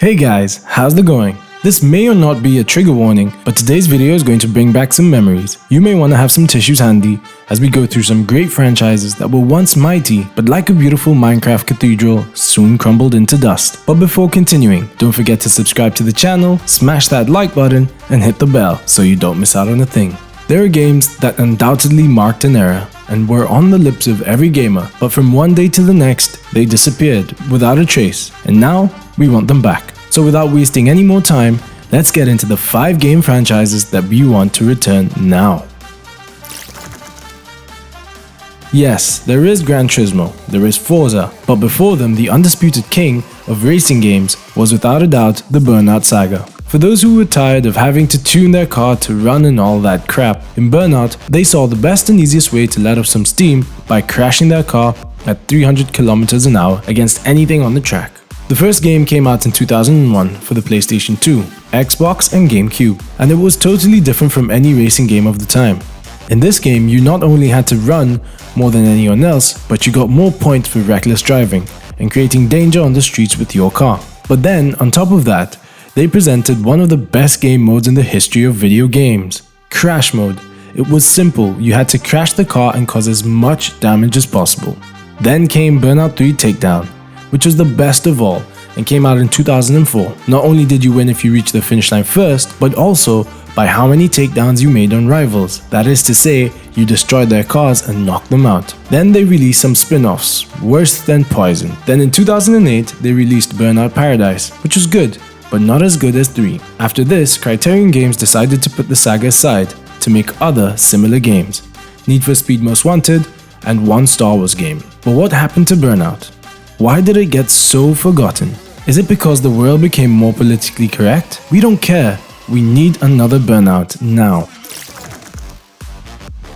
Hey guys, how's it going? This may or not be a trigger warning, but today's video is going to bring back some memories. You may want to have some tissues handy as we go through some great franchises that were once mighty, but like a beautiful Minecraft cathedral, soon crumbled into dust. But before continuing, don't forget to subscribe to the channel, smash that like button, and hit the bell so you don't miss out on a thing. There are games that undoubtedly marked an era and were on the lips of every gamer, but from one day to the next, they disappeared without a trace, and now we want them back. So without wasting any more time, let's get into the 5 game franchises that we want to return now. Yes, there is Gran Turismo, there is Forza, but before them the undisputed king of racing games was without a doubt the Burnout saga. For those who were tired of having to tune their car to run and all that crap, in Burnout they saw the best and easiest way to let off some steam by crashing their car at 300 km an hour against anything on the track. The first game came out in 2001 for the PlayStation 2, Xbox and GameCube, and it was totally different from any racing game of the time. In this game, you not only had to run more than anyone else, but you got more points for reckless driving and creating danger on the streets with your car. But then, on top of that, they presented one of the best game modes in the history of video games, Crash Mode. It was simple, you had to crash the car and cause as much damage as possible. Then came Burnout 3 Takedown, which was the best of all and came out in 2004. Not only did you win if you reached the finish line first, but also by how many takedowns you made on rivals. That is to say, you destroyed their cars and knocked them out. Then they released some spin-offs, worse than Poison. Then in 2008, they released Burnout Paradise, which was good, but not as good as 3. After this, Criterion Games decided to put the saga aside to make other similar games, Need for Speed Most Wanted and one Star Wars game. But what happened to Burnout? Why did it get so forgotten? Is it because the world became more politically correct? We don't care. We need another Burnout now.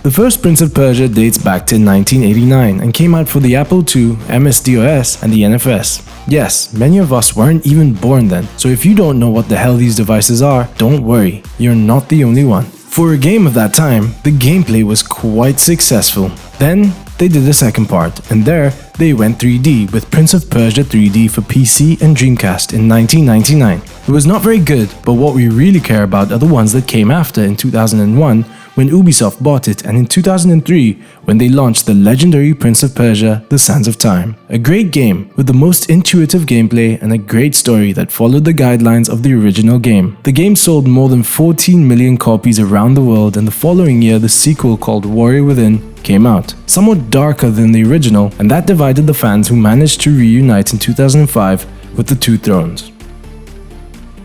The first Prince of Persia dates back to 1989 and came out for the Apple II, MS-DOS, and the NFS. Yes, many of us weren't even born then, so if you don't know what the hell these devices are, don't worry, you're not the only one. For a game of that time, the gameplay was quite successful. Then, they did the second part, and there, they went 3D with Prince of Persia 3D for PC and Dreamcast in 1999. It was not very good, but what we really care about are the ones that came after in 2001 when Ubisoft bought it, and in 2003 when they launched the legendary Prince of Persia: The Sands of Time. A great game with the most intuitive gameplay and a great story that followed the guidelines of the original game. The game sold more than 14 million copies around the world, and the following year the sequel called Warrior Within came out. Somewhat darker than the original, and that divided the fans who managed to reunite in 2005 with the Two Thrones.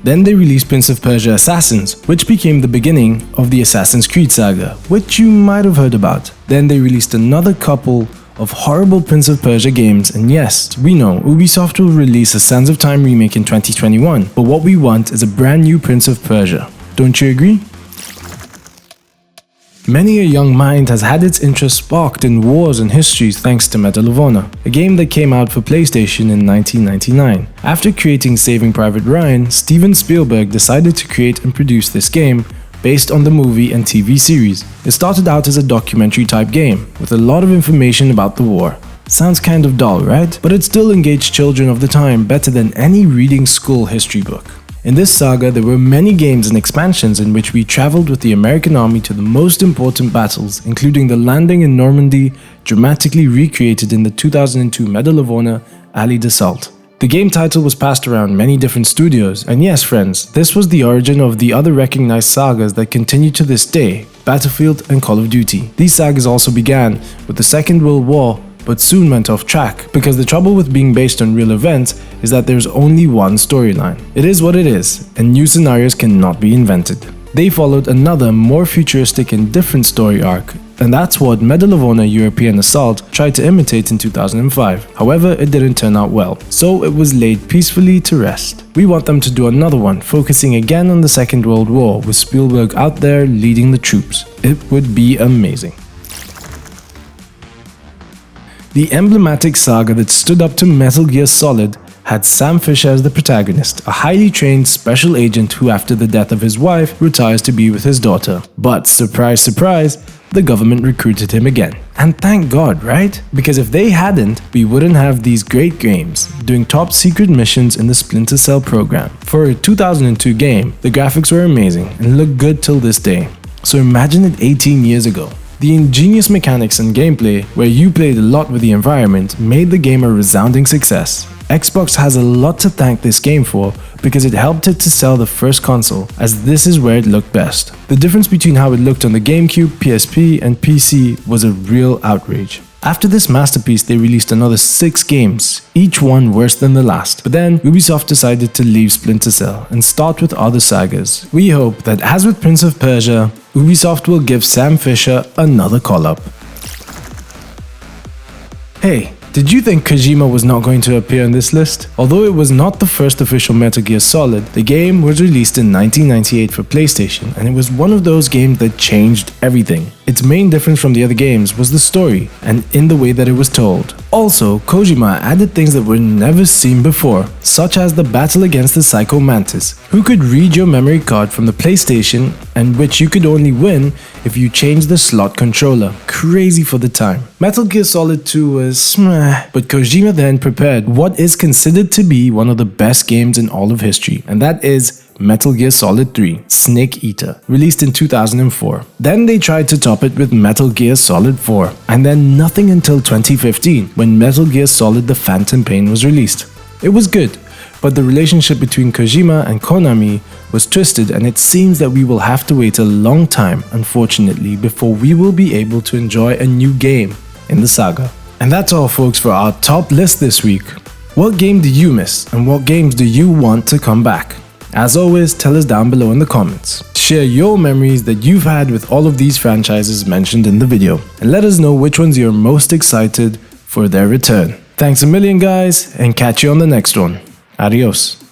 Then they released Prince of Persia Assassins, which became the beginning of the Assassin's Creed saga, which you might have heard about. Then they released another couple of horrible Prince of Persia games, and yes, we know, Ubisoft will release a Sands of Time remake in 2021, but what we want is a brand new Prince of Persia. Don't you agree? Many a young mind has had its interest sparked in wars and histories thanks to Medal of Honor, a game that came out for PlayStation in 1999. After creating Saving Private Ryan, Steven Spielberg decided to create and produce this game based on the movie and TV series. It started out as a documentary type game with a lot of information about the war. Sounds kind of dull, right? But it still engaged children of the time better than any reading school history book. In this saga, there were many games and expansions in which we traveled with the American army to the most important battles, including the landing in Normandy, dramatically recreated in the 2002 Medal of Honor Alley d'Assault. The game title was passed around many different studios, and yes friends, this was the origin of the other recognized sagas that continue to this day, Battlefield and Call of Duty. These sagas also began with the Second World War, but soon went off track, because the trouble with being based on real events is that there's only one storyline. It is what it is, and new scenarios cannot be invented. They followed another, more futuristic and different story arc, and that's what Medal of Honor European Assault tried to imitate in 2005. However, it didn't turn out well, so it was laid peacefully to rest. We want them to do another one, focusing again on the Second World War, with Spielberg out there leading the troops. It would be amazing. The emblematic saga that stood up to Metal Gear Solid had Sam Fisher as the protagonist, a highly trained special agent who, after the death of his wife, retires to be with his daughter. But surprise, surprise, the government recruited him again. And thank God, right? Because if they hadn't, we wouldn't have these great games, doing top secret missions in the Splinter Cell program. For a 2002 game, the graphics were amazing and look good till this day. So imagine it 18 years ago. The ingenious mechanics and gameplay, where you played a lot with the environment, made the game a resounding success. Xbox has a lot to thank this game for because it helped it to sell the first console, as this is where it looked best. The difference between how it looked on the GameCube, PSP, and PC was a real outrage. After this masterpiece, they released another 6 games, each one worse than the last. But then, Ubisoft decided to leave Splinter Cell and start with other sagas. We hope that, as with Prince of Persia, Ubisoft will give Sam Fisher another call-up. Hey, did you think Kojima was not going to appear on this list? Although it was not the first official Metal Gear Solid, the game was released in 1998 for PlayStation, and it was one of those games that changed everything. Its main difference from the other games was the story, and in the way that it was told. Also, Kojima added things that were never seen before, such as the battle against the Psycho Mantis, who could read your memory card from the PlayStation, and which you could only win if you changed the slot controller. Crazy for the time. Metal Gear Solid 2 was meh, but Kojima then prepared what is considered to be one of the best games in all of history, and that is Metal Gear Solid 3 Snake Eater, released in 2004. Then they tried to top it with Metal Gear Solid 4, and then nothing until 2015 when Metal Gear Solid The Phantom Pain was released. It was good, but the relationship between Kojima and Konami was twisted, and it seems that we will have to wait a long time, unfortunately, before we will be able to enjoy a new game in the saga. And that's all, folks, for our top list this week. What game do you miss, and what games do you want to come back? As always, tell us down below in the comments. Share your memories that you've had with all of these franchises mentioned in the video, and let us know which ones you're most excited for their return. Thanks a million, guys, and catch you on the next one. Adios.